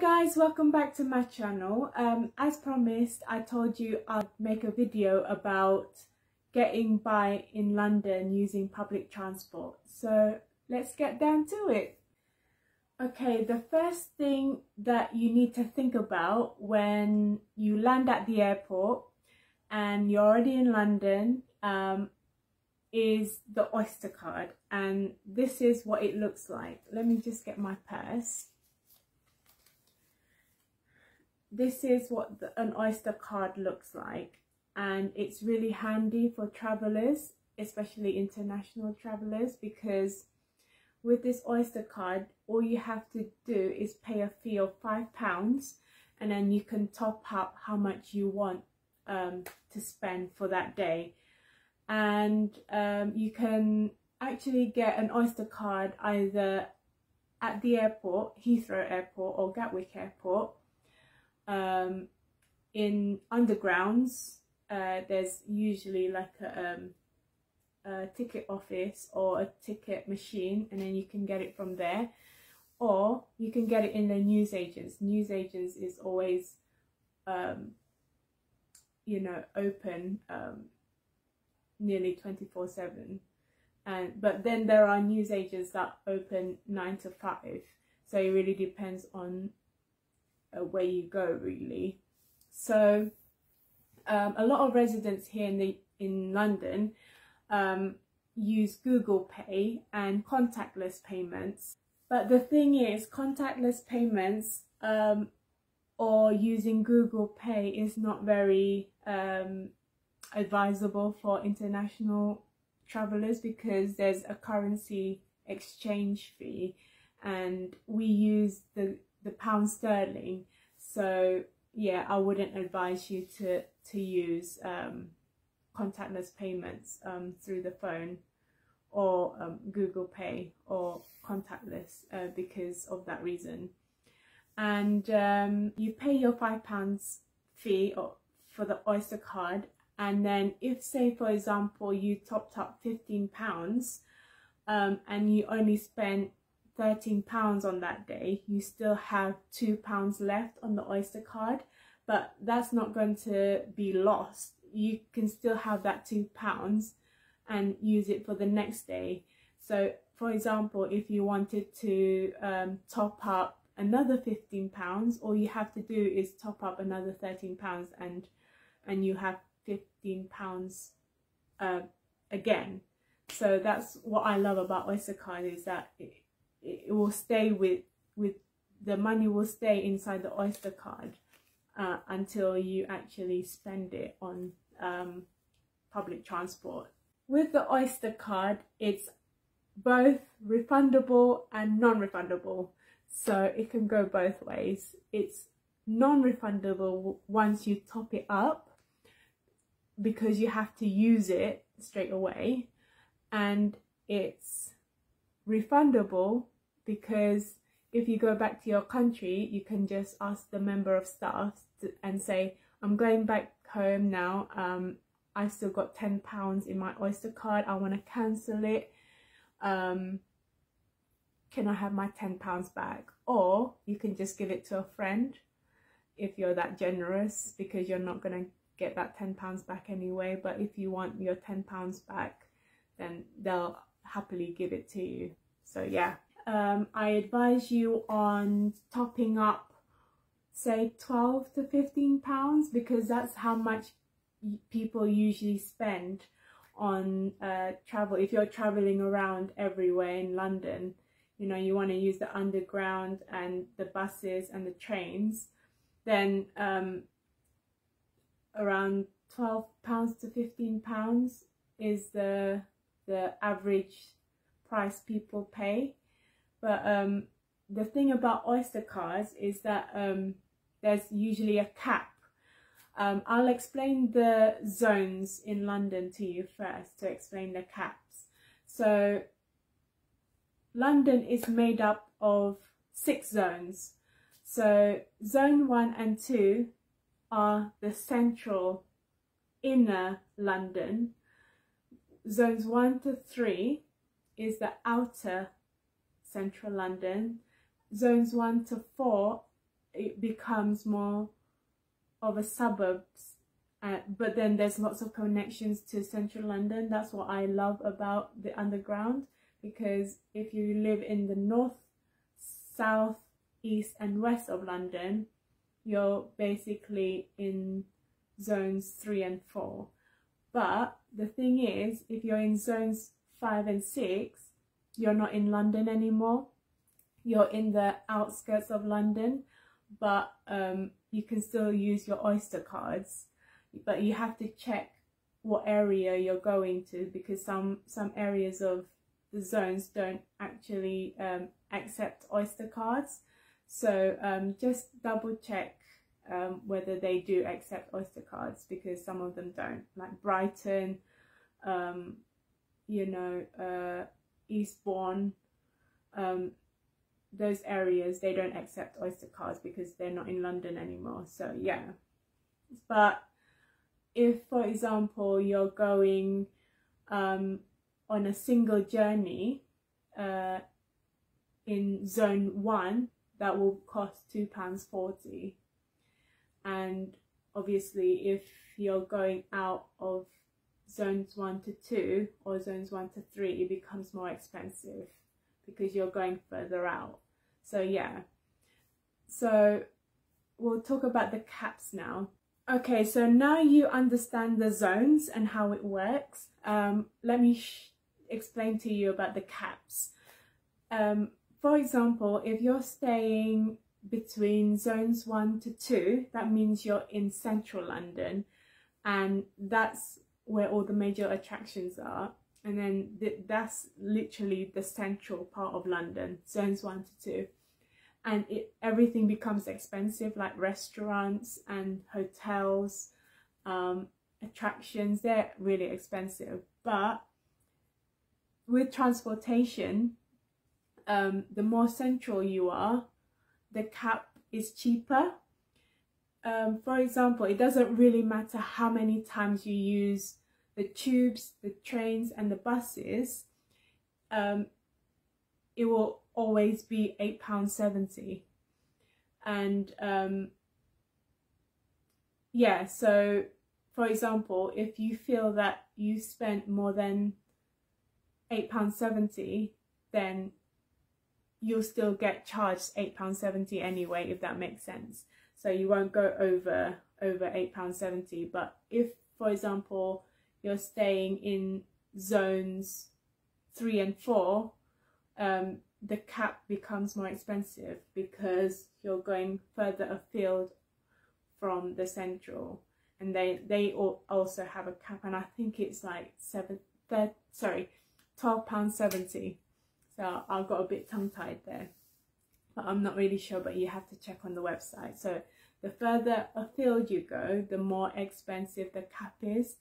guys, welcome back to my channel. As promised, I told you I'd make a video about getting by in London using public transport. So let's get down to it. Okay, the first thing that you need to think about when you land at the airport and you're already in London is the Oyster Card, and this is what it looks like. Let me just get my purse. This is what an Oyster Card looks like, and it's really handy for travelers, especially international travelers, because with this Oyster Card all you have to do is pay a fee of £5, and then you can top up how much you want to spend for that day. And you can actually get an Oyster Card either at the airport, Heathrow Airport or Gatwick Airport. In undergrounds, there's usually like a ticket office or a ticket machine, and then you can get it from there, or you can get it in the newsagents. Newsagents is always you know, open nearly 24/7, but then there are newsagents that open 9 to 5, so it really depends on where you go, really. So a lot of residents here in London use Google Pay and contactless payments, but the thing is, contactless payments or using Google Pay is not very advisable for international travelers, because there's a currency exchange fee, and we use the pound sterling. So yeah, I wouldn't advise you to use contactless payments through the phone or Google Pay or contactless because of that reason. And you pay your £5 fee for the Oyster Card, and then if, say for example, you topped up £15 and you only spent £13 on that day, you still have £2 left on the Oyster Card, but that's not going to be lost. You can still have that £2 and use it for the next day. So for example, if you wanted to top up another £15, all you have to do is top up another £13 and you have £15 again. So that's what I love about Oyster Card, is that it will stay with the money will stay inside the Oyster Card until you actually spend it on public transport. With the Oyster Card, it's both refundable and non-refundable, so it can go both ways. It's non-refundable once you top it up, because you have to use it straight away, and it's refundable because if you go back to your country, you can just ask the member of staff and say, I'm going back home now, I've still got £10 in my Oyster Card, I want to cancel it, can I have my £10 back? Or you can just give it to a friend if you're that generous, because you're not going to get that £10 back anyway. But if you want your £10 back, then they'll happily give it to you. So yeah, I advise you on topping up, say £12 to £15, because that's how much people usually spend on travel. If you're traveling around everywhere in London, you know, you want to use the underground and the buses and the trains, then around £12 to £15 is the average price people pay. But the thing about Oyster Cards is that there's usually a cap. I'll explain the zones in London to you first, to explain the caps. So London is made up of 6 zones. So zone 1 and 2 are the central inner London. Zones 1 to 3 is the outer central London. Zones 1 to 4 it becomes more of a suburbs, but then there's lots of connections to central London. That's what I love about the underground, because if you live in the north, south, east and west of London, you're basically in zones 3 and 4. But the thing is, if you're in zones 5 and 6, you're not in London anymore. You're in the outskirts of London, but you can still use your Oyster cards, but you have to check what area you're going to, because some areas of the zones don't actually accept Oyster cards. So just double check whether they do accept Oyster cards, because some of them don't, like Brighton, you know, Eastbourne, those areas, they don't accept Oyster cards because they're not in London anymore. So yeah, but if, for example, you're going on a single journey in zone 1, that will cost £2.40. And obviously if you're going out of zones 1 to 2 or zones 1 to 3, it becomes more expensive because you're going further out. So yeah, so we'll talk about the caps now. Okay, so now you understand the zones and how it works. Let me explain to you about the caps. For example, if you're staying between zones 1 to 2, that means you're in central London, and that's where all the major attractions are. And then that's literally the central part of London, zones 1 to 2. And everything becomes expensive, like restaurants and hotels, attractions, they're really expensive. But with transportation, the more central you are, the cap is cheaper. For example, it doesn't really matter how many times you use the tubes, the trains and the buses, it will always be £8.70. And yeah, so for example, if you feel that you spent more than £8.70, then you'll still get charged £8.70 anyway, if that makes sense. So you won't go over £8.70. But if, for example, you're staying in zones 3 and 4, the cap becomes more expensive because you're going further afield from the central. And they also have a cap, and I think it's like £12.70. So I got a bit tongue-tied there, but I'm not really sure, but you have to check on the website. So the further afield you go, the more expensive the cap is.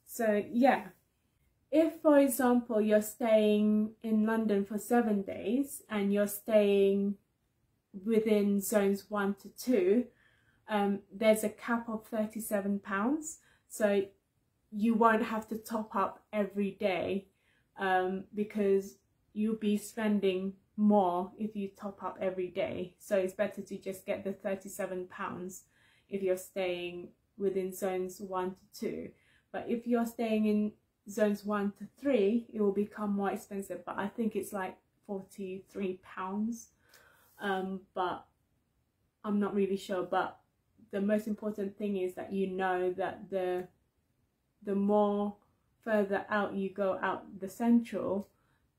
So yeah, if, for example, you're staying in London for 7 days and you're staying within zones 1 to 2, there's a cap of £37. So you won't have to top up every day, because you'll be spending more if you top up every day. So it's better to just get the £37 if you're staying within zones 1 to 2. But if you're staying in zones 1 to 3, it will become more expensive, but I think it's like £43. But I'm not really sure. But the most important thing is that you know that the more further out you go out the central,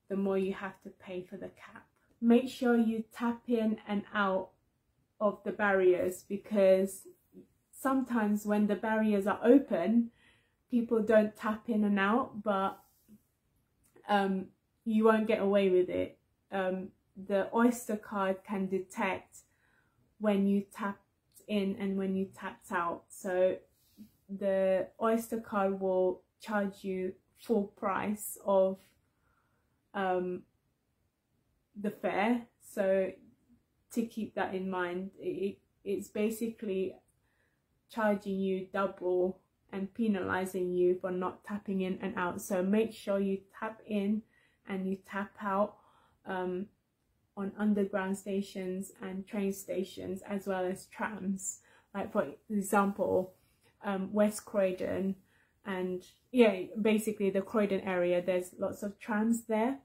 the more you have to pay for the cap. Make sure you tap in and out of the barriers, because sometimes when the barriers are open, people don't tap in and out, but you won't get away with it. The Oyster card can detect when you tapped in and when you tapped out. So the Oyster card will charge you full price of the fare. So to keep that in mind, it's basically charging you double and penalizing you for not tapping in and out. So make sure you tap in and you tap out on underground stations and train stations, as well as trams. Like for example, West Croydon, and yeah, basically the Croydon area, there's lots of trams there.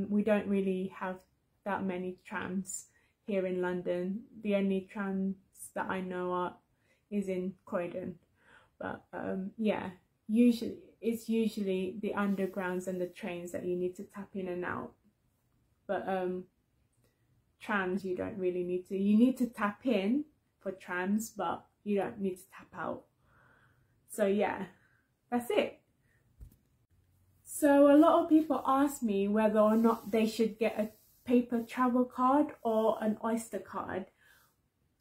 We don't really have that many trams here in London. The only trams that I know is in Croydon. But yeah, it's usually the undergrounds and the trains that you need to tap in and out. But trams, you don't really need to. You need to tap in for trams, but you don't need to tap out. So yeah, that's it. So a lot of people ask me whether or not they should get a paper travel card or an Oyster card.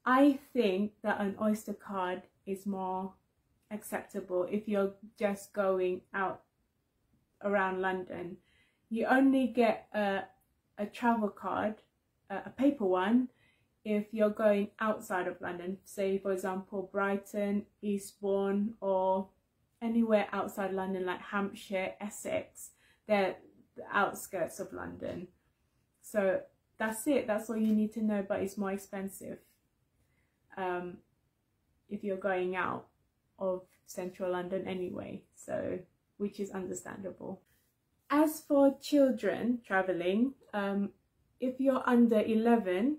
I think that an Oyster card is more acceptable if you're just going out around London. You only get a travel card, a paper one, if you're going outside of London, say for example Brighton, Eastbourne, or anywhere outside London like Hampshire, Essex. They're the outskirts of London. So that's it, that's all you need to know, but it's more expensive if you're going out of central London anyway, so which is understandable. As for children traveling, if you're under 11,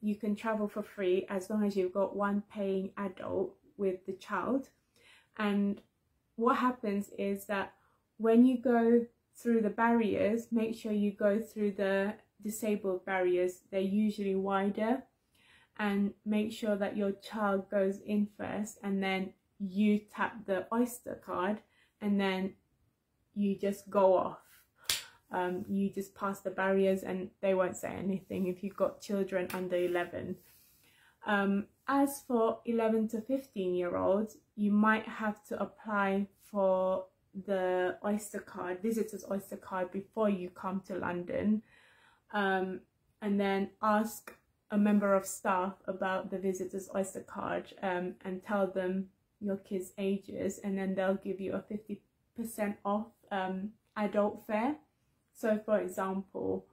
you can travel for free as long as you've got one paying adult with the child. And what happens is that when you go through the barriers, make sure you go through the disabled barriers. They're usually wider, and make sure that your child goes in first, and then you tap the Oyster card, and then you just go off. You just pass the barriers and they won't say anything if you've got children under 11. As for 11 to 15-year-olds, you might have to apply for the Oyster card, visitor's Oyster card, before you come to London, and then ask a member of staff about the visitor's Oyster card, and tell them your kids' ages, and then they'll give you a 50% off adult fare. So for example,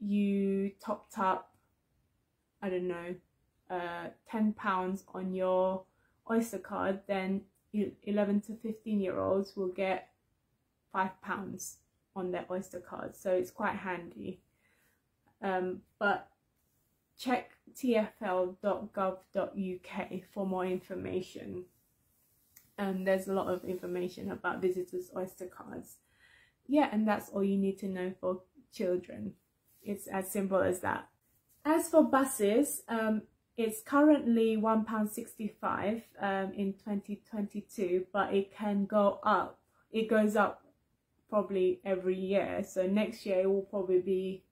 you topped up, I don't know, £10 on your Oyster card, then 11 to 15-year-olds will get £5 on their Oyster card. So it's quite handy. But check tfl.gov.uk for more information. There's a lot of information about visitors' Oyster cards. Yeah, and that's all you need to know for children. It's as simple as that. As for buses, it's currently £1.65 in 2022, but it can go up. It goes up probably every year. So next year it will probably be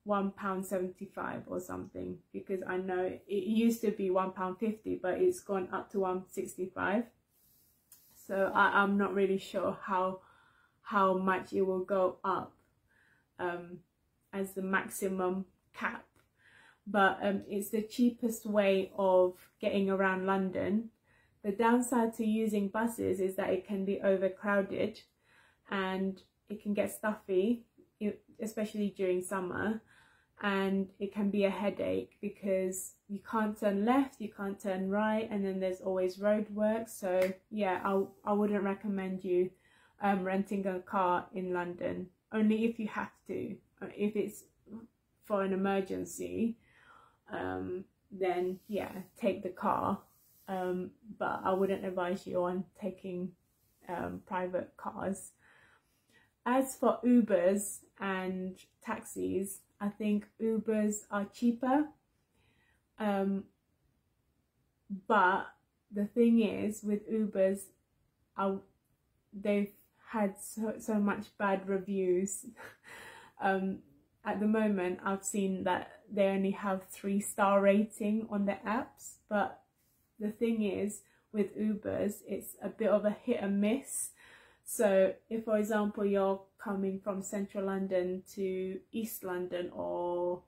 £1.75 or something, because I know it used to be £1.50, but it's gone up to £1.65. So I'm not really sure how much it will go up as the maximum cap, but it's the cheapest way of getting around London. The downside to using buses is that it can be overcrowded and it can get stuffy, especially during summer, and it can be a headache because you can't turn left, you can't turn right, and then there's always roadworks. So yeah, I wouldn't recommend you renting a car in London, only if you have to. If it's for an emergency, then yeah, take the car, but I wouldn't advise you on taking private cars. As for Ubers and taxis, I think Ubers are cheaper, but the thing is with Ubers, they've had so much bad reviews. At the moment I've seen that they only have 3-star rating on their apps, but the thing is with Ubers, it's a bit of a hit and miss. So if for example you're coming from central London to East London, or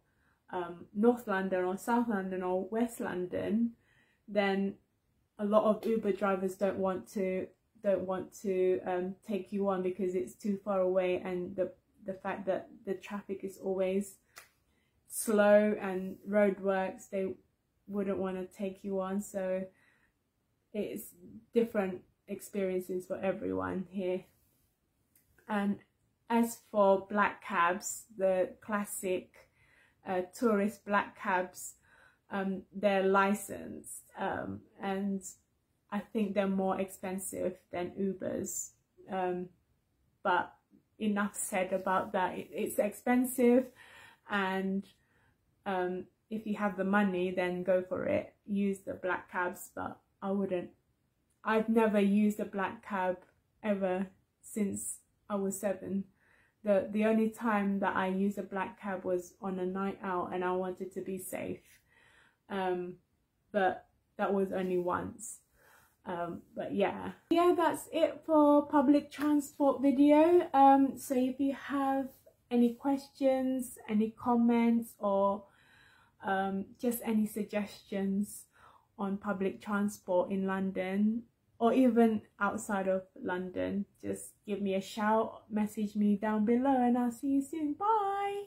North London, or South London, or West London, then a lot of Uber drivers don't want to take you on because it's too far away, and the fact that the traffic is always slow and roadworks, they wouldn't want to take you on. So it's different experiences for everyone here. And as for black cabs, the classic tourist black cabs, they're licensed, and I think they're more expensive than Ubers, but enough said about that. It's expensive, and if you have the money, then go for it, use the black cabs. But I wouldn't. I've never used a black cab ever since I was 7. The only time that I used a black cab was on a night out and I wanted to be safe, but that was only once. But yeah, that's it for public transport video. So if you have any questions, any comments, or just any suggestions on public transport in London, or even outside of London, just give me a shout, message me down below, and I'll see you soon. Bye!